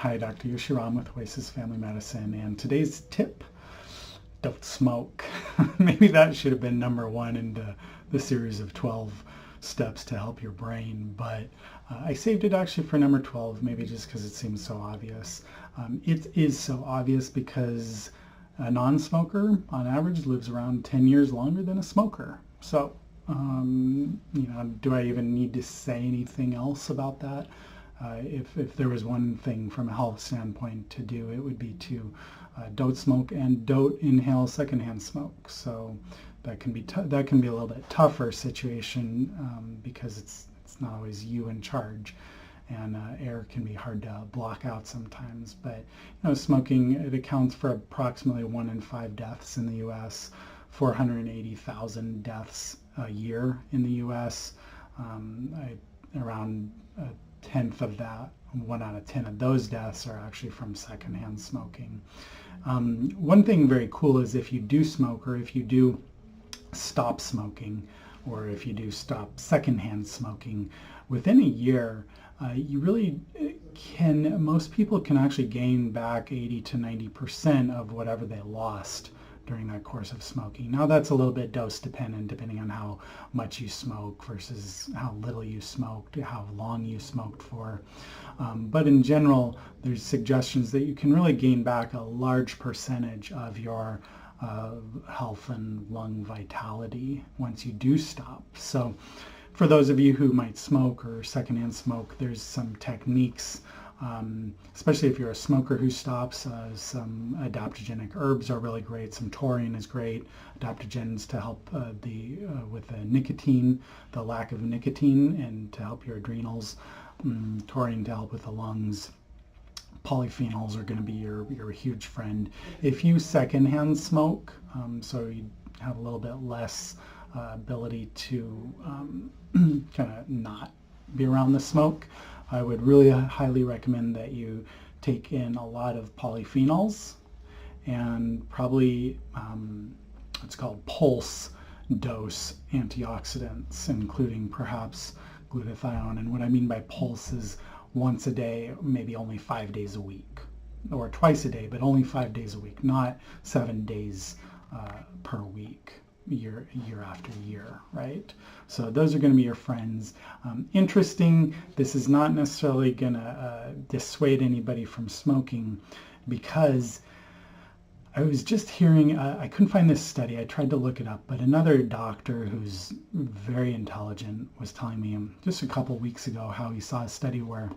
Hi, Dr. Yoshiram with Oasis Family Medicine, and today's tip: don't smoke. Maybe that should have been number one in the series of 12 steps to help your brain, but I saved it actually for number 12, maybe just because it seems so obvious. It is so obvious because a non-smoker, on average, lives around 10 years longer than a smoker. So, do I even need to say anything else about that? If there was one thing from a health standpoint to do, it would be to don't smoke and don't inhale secondhand smoke. So that can be a little bit tougher situation because it's not always you in charge, and air can be hard to block out sometimes. But smoking, it accounts for approximately 1 in 5 deaths in the U.S., 480,000 deaths a year in the U.S. Around a tenth of that, 1 out of 10 of those deaths are actually from secondhand smoking. One thing very cool is if you do smoke, or if you do stop smoking, or if you do stop secondhand smoking, within a year, you really most people can actually gain back 80 to 90% of whatever they lost during that course of smoking. Now that's a little bit dose dependent, depending on how much you smoke versus how little you smoked, how long you smoked for. But in general, there's suggestions that you can really gain back a large percentage of your health and lung vitality once you do stop. So for those of you who might smoke or secondhand smoke, there's some techniques, especially if you're a smoker who stops. Some adaptogenic herbs are really great. Some taurine is great. Adaptogens to help with the nicotine, the lack of nicotine, and to help your adrenals. Taurine to help with the lungs. Polyphenols are going to be your huge friend. If you secondhand smoke, so you have a little bit less ability to kind of not be around the smoke, I would really highly recommend that you take in a lot of polyphenols and probably it's called pulse dose antioxidants, including perhaps glutathione. And what I mean by pulse is once a day, maybe only 5 days a week, or twice a day, but only 5 days a week, not 7 days per week, year after year, right? So those are going to be your friends. Interesting, this is not necessarily going to dissuade anybody from smoking, because I was just hearing, I couldn't find this study, I tried to look it up, but another doctor who's very intelligent was telling me just a couple weeks ago how he saw a study where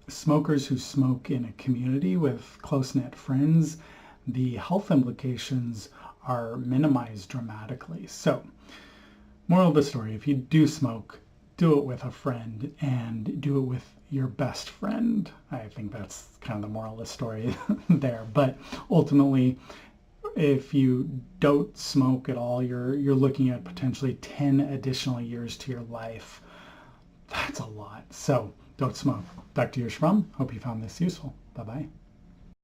smokers who smoke in a community with close-knit friends, the health implications are minimized dramatically. So, moral of the story, if you do smoke, do it with a friend, and do it with your best friend. I think that's kind of the moral of the story there. But ultimately, if you don't smoke at all, you're looking at potentially 10 additional years to your life. That's a lot. So don't smoke. Dr. Yoshiram, hope you found this useful. Bye-bye.